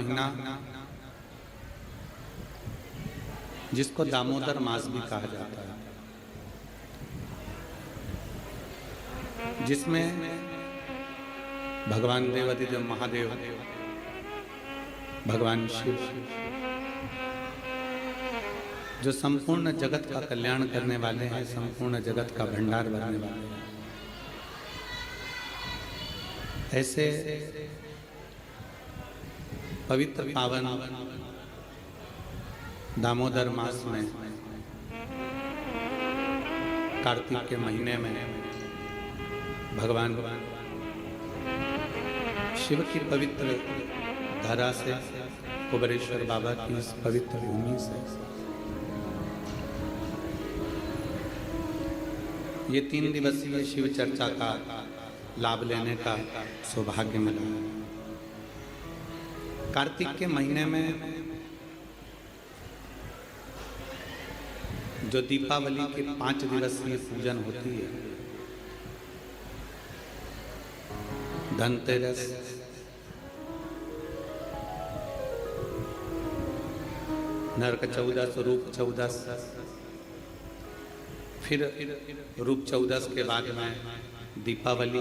महीना जिसको दामोदर मास भी कहा जाता है, जिसमें भगवान देवाधिदेव महादेव, भगवान शिव जो संपूर्ण जगत का कल्याण करने वाले हैं, संपूर्ण जगत का भंडार भरने वाले हैं, ऐसे पवित्र पावन दामोदर मास में कार्तिक के महीने में भगवान शिव की पवित्र धरा से, कुबेरेश्वर बाबा की इस पवित्र भूमि से ये 3 दिवसीय शिव चर्चा का लाभ लेने का सौभाग्य मिला। कार्तिक के महीने में जो दीपावली के 5 दिवसीय पूजन होती है, धनतेरस, नरक चौदस, रूप चौदस, फिर रूप चौदस के बाद में दीपावली,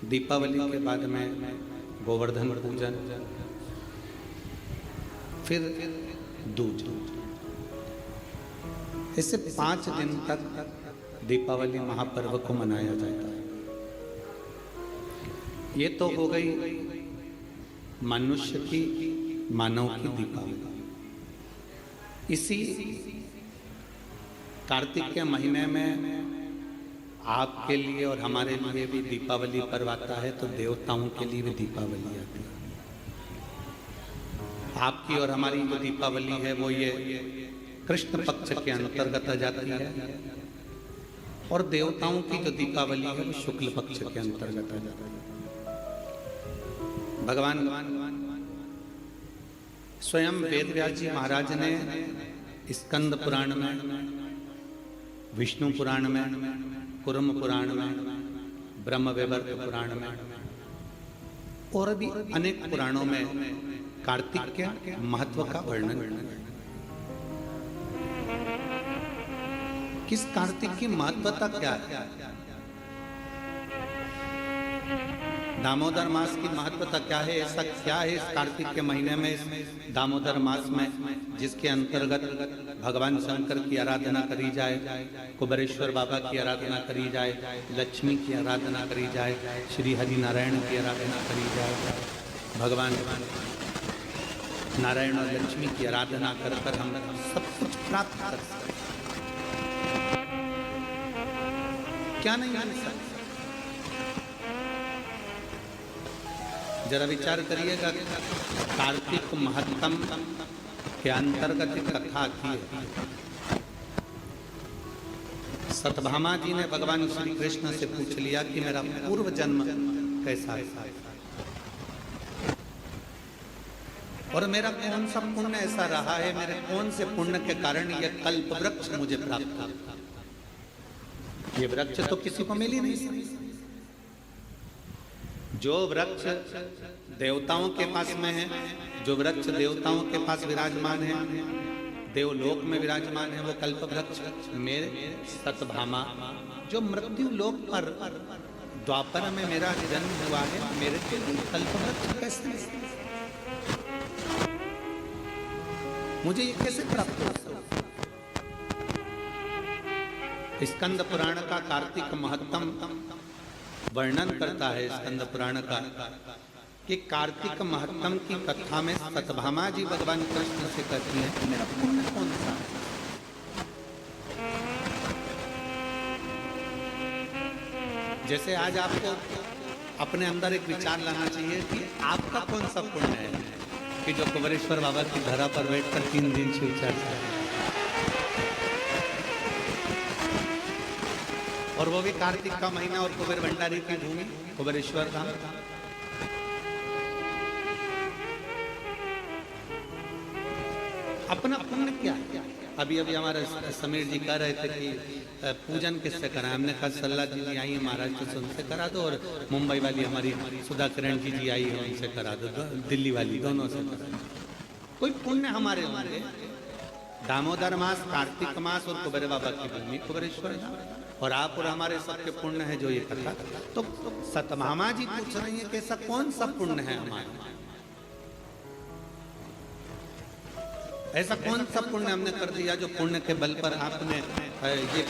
दीपावली के बाद में गोवर्धन पूजन, फिर दूज। इससे 5 दिन तक दीपावली महापर्व को मनाया जाता है। ये तो हो गई मनुष्य की, मानव की दीपावली। इसी कार्तिक के महीने में आपके लिए और हमारे लिए भी दीपावली पर्व आता है, तो देवताओं के लिए भी दीपावली आती है। आपकी और हमारी जो दीपावली है वो ये कृष्ण पक्ष के अंतर्गत आ जाती है, और देवताओं की जो दीपावली है वो शुक्ल पक्ष के अंतर्गत आ जाती है। भगवान स्वयं वेदव्यास जी महाराज ने स्कंद पुराण में, विष्णु पुराण में, कुर्म पुराण में, ब्रह्म वैवर्त पुराण में और भी अनेक पुराणों में कार्तिक के महत्व का वर्णन किया। किस कार्तिक की महत्वता क्या है? दामोदर मास की महत्वता क्या है? ऐसा क्या है इस कार्तिक के महीने में, इस दामोदर मास में, जिसके अंतर्गत भगवान शंकर की आराधना करी जाए, कुबेरेश्वर बाबा की आराधना करी जाए, लक्ष्मी की आराधना करी जाए, श्री हरि नारायण की आराधना करी जाए। भगवान नारायण और लक्ष्मी की आराधना कर कर हम सब कुछ प्राप्त कर सकते। क्या नहीं मिल सकता? जरा विचार करिएगा, कार्तिक महत्तम के अंतर्गत कथा आती है। सत्यभामा जी ने भगवान श्री कृष्ण से पूछ लिया कि मेरा पूर्व जन्म कैसा है और मेरा कौन सा पुण्य ऐसा रहा है, मेरे कौन से पुण्य के कारण यह कल्प वृक्ष मुझे प्राप्त हुआ। ये वृक्ष तो किसी को मिल ही नहीं सकता। जो वृक्ष देवताओं के पास में है, जो वृक्ष देवताओं के पास विराजमान है, देवलोक में विराजमान है, वो कल्प वृक्ष मेरे सत्यभामा जो मृत्यु लोक पर द्वापर में मेरा जन्म हुआ है, मेरे के लिए कल्प वृक्ष कैसे, मुझे ये कैसे प्राप्त हो? स्कंद पुराण का कार्तिक महत्तम वर्णन करता है। स्कंद पुराण का कि कार्तिक महत्तम की कथा में सत्यभामा जी भगवान कृष्ण से कहती है कि मेरा पुण्य कौन सा है। जैसे आज आपको अपने अंदर एक विचार लाना चाहिए कि आपका कौन सा पुण्य है कि जो कुबेरेश्वर बाबा की धरा पर बैठकर 3 दिन शिव चर्चा, और वो भी कार्तिक का महीना और कुबेर भंडारी की भूमि कुबेरेश्वर धाम। अपना पुण्य क्या है? अभी अभी हमारे समीर जी कह रहे थे कि पूजन किससे करा। हमने कहा सल्ला जी आई है महाराष्ट्र से, उनसे करा दो, और मुंबई वाली हमारी सुधा किरण जी आई है, उनसे करा दो, दिल्ली वाली, दोनों से करा दो। कोई पुण्य हमारे होंगे। दामोदर मास, कार्तिक मास और कुबेर बाबा की भूमि कुबेरेश्वर, और आप और हमारे सबके पुण्य है जो ये कथा। तो सतभामा जी पूछ रही है कि ऐसा कौन सा पुण्य है हमारा, ऐसा कौन सा पुण्य हमने कर दिया जो पुण्य के बल पर आपने ये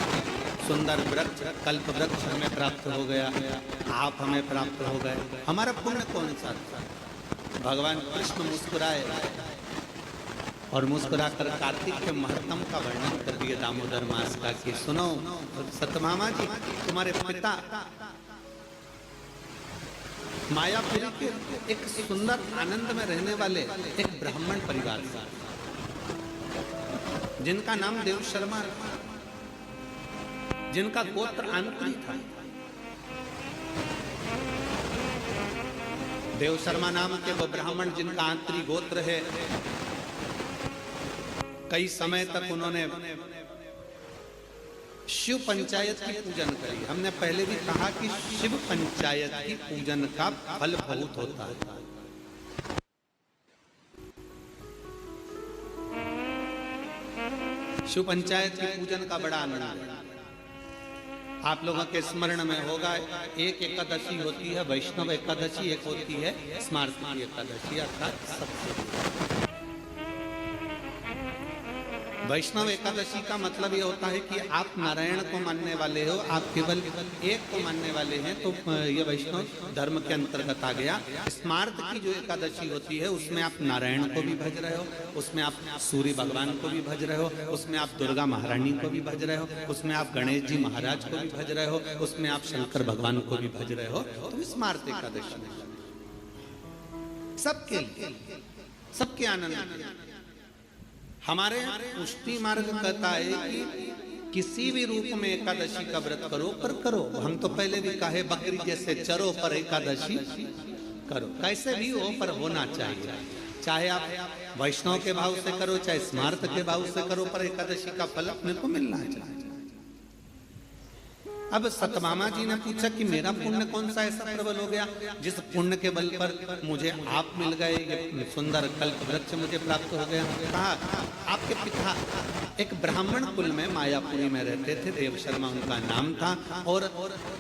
सुंदर वृक्ष, कल्प वृक्ष हमें प्राप्त हो गया, आप हमें प्राप्त हो गए। हमारा पुण्य कौन सा था? भगवान कृष्ण मुस्कुराए और मुस्कुराकर कार्तिक के महत्तम का वर्णन कर दिया दामोदर मास का कि सुनो सतभामा जी, तुम्हारे पिता मायापुरी के एक सुंदर आनंद में रहने वाले एक ब्राह्मण परिवार से, जिनका नाम देव शर्मा, जिनका गोत्र आंत्री था। देव शर्मा नाम के वो ब्राह्मण जिनका आंत्री गोत्र है, कई समय तक उन्होंने शिव पंचायत की पूजन करी। हमने पहले भी कहा कि शिव पंचायत की पूजन का फल बहुत होता है। शिव पंचायत की पूजन का बड़ा आनंद है। आप लोगों के स्मरण में होगा, एक एकादशी होती है वैष्णव एकादशी, एक होती है स्मार्ती एकादशी, अर्थात सबसे वैष्णव एकादशी का मतलब ये होता है कि आप नारायण को मानने वाले हो, आप केवल एक को मानने वाले हैं, तो ये वैष्णव धर्म के अंतर्गत आ गया। स्मार्त की जो एकादशी होती है उसमें आप नारायण को भी भज रहे हो, उसमें आप सूर्य भगवान को भी भज रहे हो, उसमें आप दुर्गा महारानी को भी भज रहे हो, उसमें आप गणेश जी महाराज को भी भज रहे हो, उसमें आप शंकर भगवान को भी भज रहे हो। तो स्मार्त एकादशी सबके लिए, सबके आनंद। हमारे पुष्टि मार्ग कहता है कि किसी भी रूप में एकादशी का व्रत करो, पर करो। हम तो पहले भी कहे बकरी जैसे चरो पर एकादशी करो, कैसे भी हो पर होना चाहिए। चाहे आप वैष्णव के भाव से करो, चाहे स्मार्त के भाव से करो, पर एकादशी का फल अपने को मिलना चाहिए। अब सतभामा जी ने पूछा कि मेरा पुण्य कौन सा ऐसा प्रबल हो गया जिस पुण्य के बल पर मुझे आप मिल गए, ये सुंदर कल्प वृक्ष मुझे प्राप्त हो गया। कहा आपके पिता एक ब्राह्मण कुल में मायापुरी में रहते थे, देव शर्मा उनका नाम था, और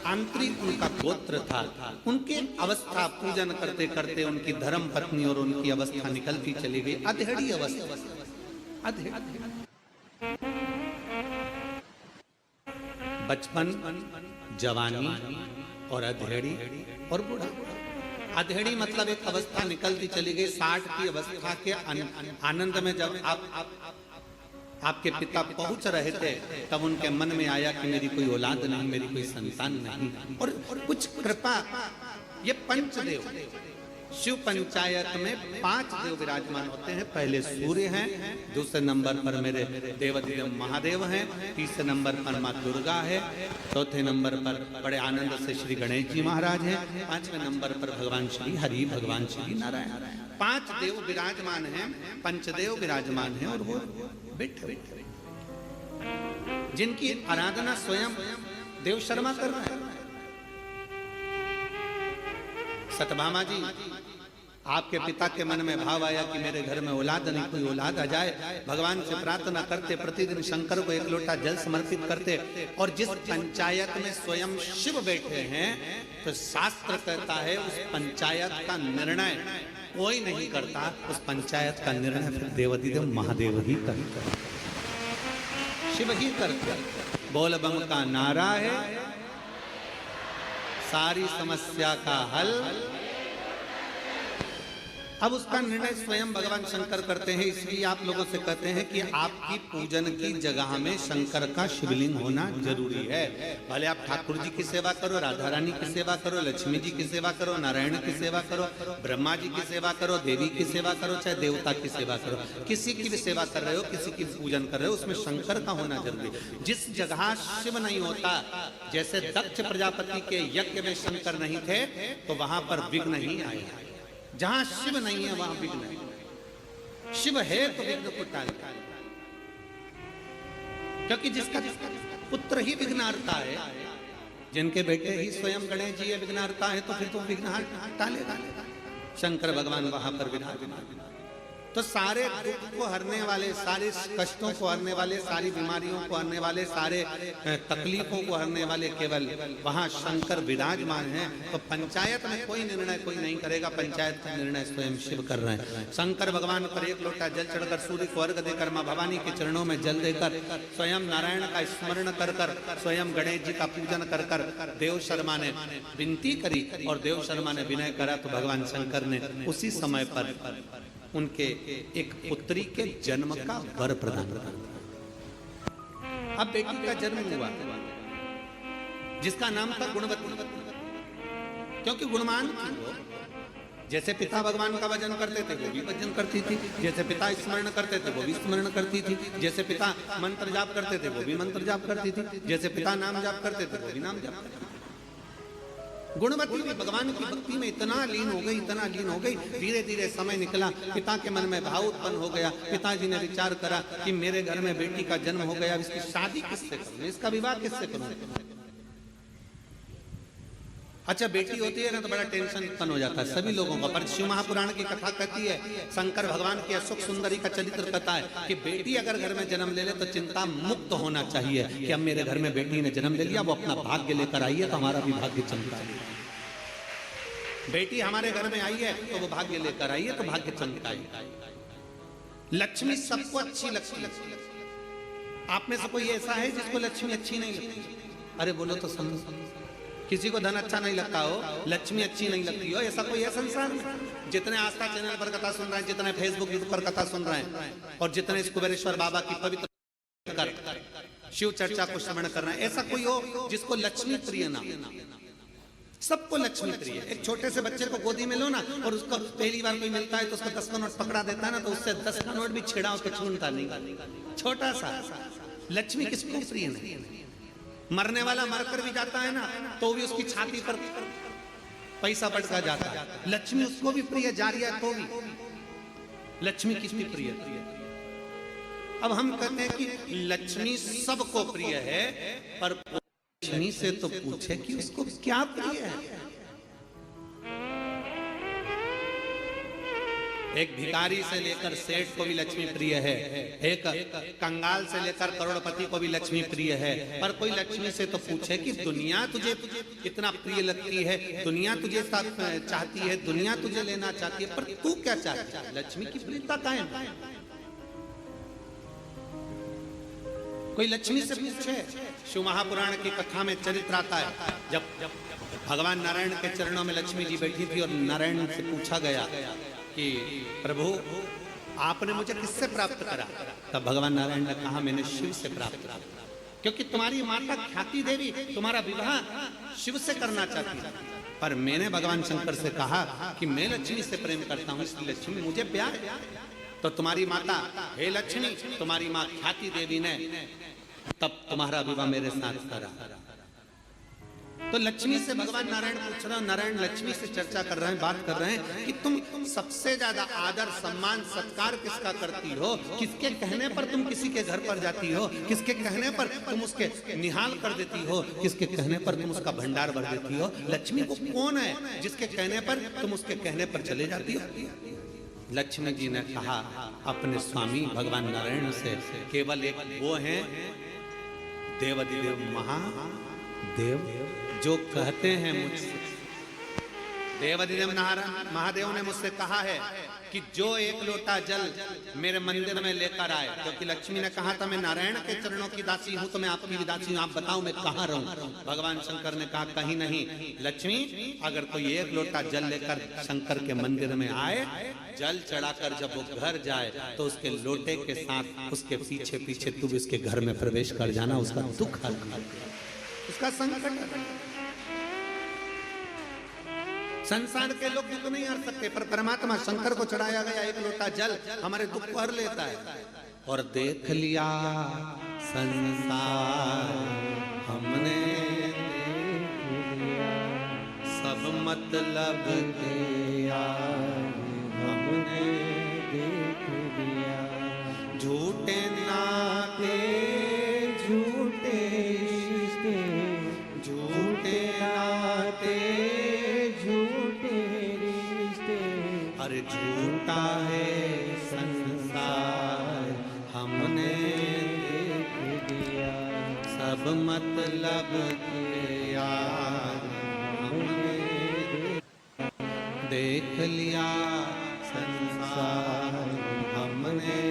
आंतरिक उनका गोत्र था। उनकी अवस्था पूजन करते करते उनकी धर्म पत्नी और उनकी अवस्था निकलती चली गई, अधेड़ी अवस्था। बचपन, जवानी और अधेड़ी और बूढ़ा। अधेड़ी मतलब एक अवस्था निकलती चली गई, 60 की अवस्था के आनंद में जब आपके पिता पहुंच रहे थे, तब उनके मन में आया कि मेरी कोई औलाद नहीं, मेरी कोई संतान नहीं, और कुछ कृपा। ये पंचदेव शिव पंचायत में 5 देव विराजमान होते हैं। पहले सूर्य हैं, दूसरे नंबर पर मेरे देवाधिदेव महादेव हैं, तीसरे नंबर पर माँ दुर्गा है, चौथे नंबर पर बड़े आनंद से श्री गणेश जी महाराज हैं, 5वें नंबर पर भगवान श्री हरि, भगवान श्री नारायण। 5 देव विराजमान हैं, पंचदेव विराजमान हैं, और वो बैठे जिनकी आराधना स्वयं देव शर्मा कर रहे हैं। सतभामा जी, आपके पिता के मन में भाव आया कि मेरे घर में औलाद नहीं, कोई औलाद आ जाए। भगवान से प्रार्थना करते, प्रतिदिन शंकर को 1 लोटा जल समर्पित करते, और जिस पंचायत में स्वयं शिव बैठे हैं, तो शास्त्र कहता है उस पंचायत का निर्णय कोई नहीं करता, उस पंचायत का निर्णय फिर देवाधिदेव महादेव ही करते, शिव ही करते। बोल बम का नारा है, सारी समस्या का हल। अब उसका निर्णय स्वयं भगवान शंकर करते हैं। इसलिए आप लोगों से कहते हैं कि आपकी पूजन की जगह में शंकर का शिवलिंग होना जरूरी है। भले आप ठाकुर जी की सेवा करो, राधा रानी की सेवा करो, लक्ष्मी जी की सेवा करो, नारायण की सेवा करो, ब्रह्मा जी की सेवा करो, देवी की सेवा करो, चाहे देवता की सेवा करो, किसी की भी सेवा कर रहे हो, किसी की पूजन कर रहे हो, उसमें शंकर का होना जरूरी है। जिस जगह शिव नहीं होता, जैसे दक्ष प्रजापति के यज्ञ में शंकर नहीं थे, तो वहां पर विघ्न नहीं आया। जहां शिव नहीं है वहां विघ्न है। शिव है तो विघ्न को टाल, क्योंकि जिसका पुत्र ही विघ्नहर्ता है, जिनके बेटे ही स्वयं गणेश जी विघ्नहर्ता है, तो फिर तो विघ्न टालेगा। शंकर भगवान वहां पर विराजमान। तो सारे दुख को हरने वाले, सारे कष्टों को हरने वाले, सारी बीमारियों को हरने वाले, सारे तकलीफों को हरने वाले केवल वहां शंकर विराजमान हैं। तो पंचायत में कोई निर्णय कोई नहीं करेगा, पंचायत का निर्णय स्वयं शिव कर रहे हैं। शंकर भगवान पर एक लोटा जल चढ़कर, सूर्य को अर्घ देकर, मां भवानी के चरणों में जल देकर, स्वयं नारायण का स्मरण कर कर, स्वयं गणेश जी का पूजन कर कर देव शर्मा ने विनती करी और देव शर्मा ने विनय करा, तो भगवान शंकर ने उसी समय पर उनके एक पुत्री के जन्म का वर प्रदान कर दिया। अब बेटी का जन्म हुआ जिसका नाम था गुणवती, क्योंकि गुणमान थी वो। जैसे पिता भगवान का भजन करते थे वो भी भजन करती थी, जैसे पिता स्मरण करते थे वो भी स्मरण करती थी, जैसे पिता मंत्र जाप करते थे वो भी मंत्र जाप करती थी, जैसे पिता नाम जाप करते थे वो भी नाम जाप करती थी। गुणवती भी भगवान की भक्ति में इतना लीन हो गई, इतना लीन हो गई। धीरे धीरे समय निकला, पिता के मन में भाव उत्पन्न हो गया। पिताजी ने विचार करा कि मेरे घर में बेटी का जन्म हो गया, इसकी शादी किससे करूं, इसका विवाह किससे करूं। अच्छा, बेटी होती है ना तो बड़ा टेंशन उत्पन्न हो जाता है सभी लोगों का। पर शिव महापुराण की कथा कहती है, शंकर भगवान की अशोक सुंदरी का चरित्र कहता है कि बेटी अगर घर में जन्म ले ले तो चिंता मुक्त होना चाहिए कि अब मेरे घर में बेटी ने जन्म ले लिया, वो अपना भाग्य लेकर आई है तो हमारा भी भाग्य चमका है। बेटी हमारे घर में आई है तो वो भाग्य लेकर आई है तो भाग्य चमकाए। लक्ष्मी सबको अच्छी लगती है। आप में से कोई ऐसा है जिसको लक्ष्मी अच्छी नहीं लगती? अरे बोलो तो समझो। किसी को धन अच्छा नहीं लगता हो, लक्ष्मी अच्छी नहीं लगती हो, ऐसा कोई है संसार में? जितने आस्था चैनल पर कथा सुन रहे हैं, जितने फेसबुक यूट्यूब पर कथा सुन रहे हैं, और जितने इस कुबेरेश्वर बाबा की पवित्र कर शिव चर्चा को श्रवण कर रहे हैं, ऐसा कोई हो जिसको लक्ष्मी प्रिय ना? सबको लक्ष्मी प्रिय। एक छोटे से बच्चे को गोदी में लो ना, और उसको पहली बार कोई मिलता है तो उसको 10 का नोट पकड़ा देता है ना, तो उससे 10 का नोट भी छिड़ाओ तो छूटता नहीं। छोटा सा। लक्ष्मी किसको प्रिय नहीं? मरने वाला मरकर भी जाता है ना तो भी उसकी छाती पर पैसा बढ़ता जाता है। लक्ष्मी उसको भी प्रिय जा रही है तो भी लक्ष्मी किसकी प्रिय? अब हम कहते हैं कि लक्ष्मी सबको प्रिय है, पर लक्ष्मी से तो पूछे कि उसको क्या प्रिय है। एक भिखारी से लेकर सेठ को भी लक्ष्मी प्रिय है, एक कंगाल से लेकर करोड़पति को भी लक्ष्मी प्रिय है, पर कोई लक्ष्मी से तो पूछे कि दुनिया तुझे इतना प्रिय लगती है, दुनिया तुझे चाहती है, दुनिया तुझे लेना चाहती है, पर तू क्या चाहती है? लक्ष्मी की प्रियता कायम। कोई लक्ष्मी से पूछे? शिव महापुराण की कथा में चरित्र आता है, जब भगवान नारायण के चरणों में लक्ष्मी जी बैठी थी और नारायण से पूछा गया कि प्रभु आपने मुझे किससे प्राप्त करा? तब भगवान नारायण ने कहा मैंने शिव से प्राप्त करा, क्योंकि तुम्हारी माता ख्याति देवी तुम्हारा विवाह शिव से करना चाहती है, पर मैंने भगवान शंकर से कहा कि मैं लक्ष्मी से प्रेम करता हूँ, इसलिए लक्ष्मी मुझे प्यार है। तो तुम्हारी माता हे लक्ष्मी, तुम्हारी माँ ख्याति देवी ने तब तुम्हारा विवाह मेरे साथ करा। तो लक्ष्मी से भगवान नारायण पूछ रहे हैं, नारायण लक्ष्मी से चर्चा कर रहे हैं, बात कर रहे हैं कि तुम सबसे ज्यादा आदर सम्मान सत्कार किसका करती हो? किसके कहने पर तुम किसी के घर पर जाती हो? किसके कहने पर तुम उसके निहाल कर देती हो? किसके कहने पर तुम उसका भंडार भर देती हो? लक्ष्मी को कौन है जिसके कहने पर तुम उसके कहने पर चले जाती हो? लक्ष्मी जी ने कहा अपने स्वामी भगवान नारायण से, केवल एक वो है देवाधिदेव महादेव जो कहते हैं मुझसे। देवाधिदेव महादेव ने मुझसे कहा है कि जो एक लोटा जल मेरे मंदिर में लेकर आए, क्योंकि लक्ष्मी ने कहा था मैं नारायण के चरणों की दासी हूं तो मैं आपकी भी दासी हूं, आप बताओ मैं कहां रहूं? भगवान शंकर ने कहा कहीं नहीं। लक्ष्मी अगर कोई एक लोटा जल लेकर शंकर के मंदिर में आए, जल चढ़ाकर जब वो घर जाए तो उसके लोटे के साथ उसके पीछे पीछे तू भी उसके घर में प्रवेश कर जाना, उसका दुख हल, उसका संकट। संसार के लोग दुख नहीं हर सकते, पर परमात्मा शंकर को चढ़ाया गया एक लोटा जल हमारे दुख को हर लेता है। और देख लिया संसार हमने, सब मतलब के यार हमने देख लिया। संसार हमने देख लिया, सब मतलब के यार हमने देख लिया, संसार हमने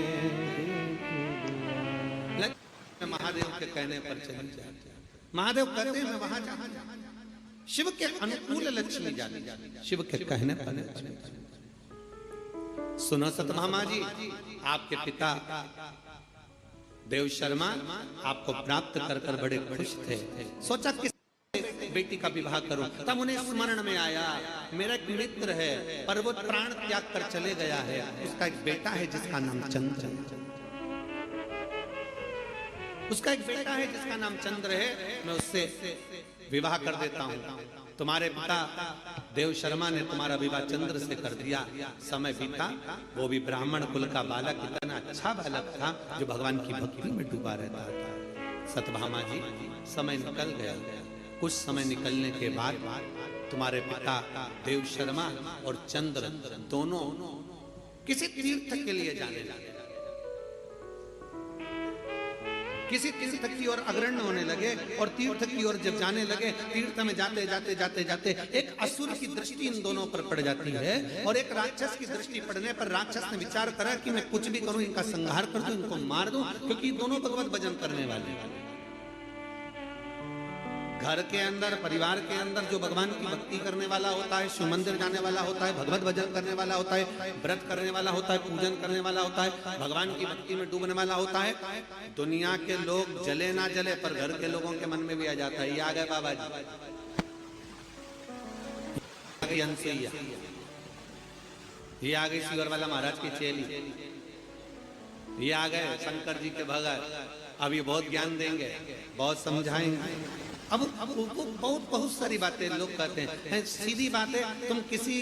महादेव के कहने पर चली जाती। महादेव कहते हैं मैं वहां जाऊं, शिव के अनुकूल लक्ष्मी जाती, शिव के कहने पर। सुनो सतभामा जी, आपके पिता देव शर्मा आपको प्राप्त कर कर बड़े खुश थे। सोचा किस बेटी का विवाह करूं, तब उन्हें स्मरण में आया मेरा एक मित्र है पर वो प्राण त्याग कर चले गया है, उसका एक बेटा है जिसका नाम चंद्र है, उसका एक बेटा है जिसका नाम चंद्र है, मैं उससे विवाह कर देता हूं। तुम्हारे पिता देव शर्मा ने तुम्हारा विवाह चंद्र से कर दिया। समय बीता, वो भी ब्राह्मण कुल का बालक, इतना अच्छा बालक था जो भगवान की भक्ति में डूबा रहता था। सतभामा जी, समय निकल गया। कुछ समय निकलने के बाद तुम्हारे पिता देव शर्मा और चंद्र दोनों किसी तीर्थ के लिए जाने लगे। किसी तीर्थ की ओर अग्रणी होने लगे और तीर्थ की ओर जब जाने लगे, तीर्थ में जाते जाते जाते जाते एक असुर की दृष्टि इन दोनों पर पड़ जाती है और एक राक्षस की दृष्टि पड़ने पर राक्षस ने विचार करा कि मैं कुछ भी करूं, इनका संहार कर दूं, इनको मार दूं, क्योंकि दोनों भगवत भजन करने वाले हैं। घर के अंदर, परिवार के अंदर जो भगवान की भक्ति करने वाला होता है, शिव मंदिर जाने वाला होता है, भगवत भजन करने वाला होता है, व्रत करने वाला होता है, पूजन करने वाला होता है, भगवान की भक्ति में डूबने वाला होता है, दुनिया के लोग जले ना जले पर घर के लोगों के मन में भी आ जाता है, ये आ गए बाबा जी, ये आ गई शिवर वाला महाराज की चेली, ये आ गए शंकर जी के भगत, अब ये बहुत ज्ञान देंगे, बहुत समझाएंगे। अब बहुत सारी बातें लोग कहते हैं। सीधी बात है, तुम किसी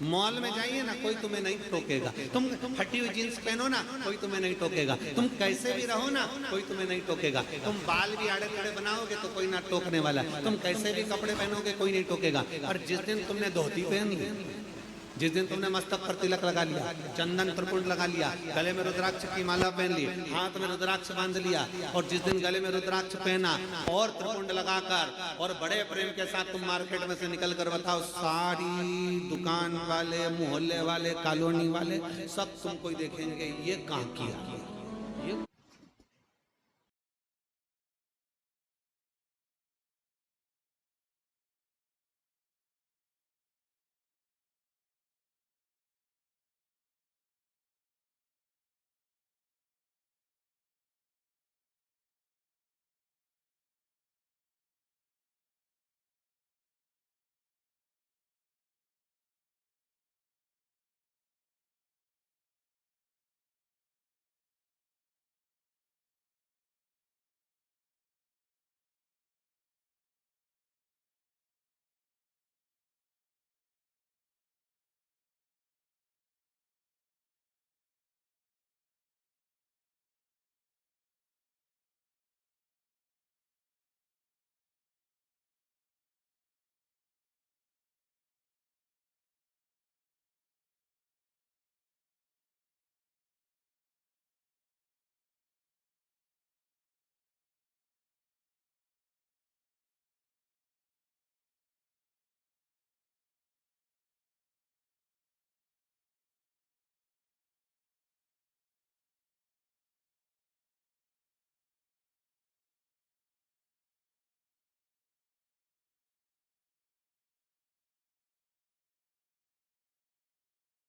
मॉल में जाइए ना, कोई तुम्हें नहीं टोकेगा। तुम फटी हुई जींस पहनो ना, कोई तुम्हें नहीं टोकेगा। तुम कैसे भी रहो ना, कोई तुम्हें नहीं टोकेगा। तुम बाल भी आड़े टेढ़े बनाओगे तो कोई ना टोकने वाला। तुम कैसे भी कपड़े पहनोगे, कोई नहीं टोकेगा। और जिस दिन तुमने धोती पहन ली, जिस दिन तुमने मस्तक पर तिलक लगा लिया, चंदन त्रिपुंड लगा लिया, गले में रुद्राक्ष की माला पहन ली, हाथ में रुद्राक्ष बांध लिया, और जिस दिन गले में रुद्राक्ष पहना और त्रिपुंड लगाकर और बड़े प्रेम के साथ तुम मार्केट में से निकल कर बताओ, सारी दुकान वाले, मोहल्ले वाले, कॉलोनी वाले सब तुमको देखेंगे, ये कहाँ किया।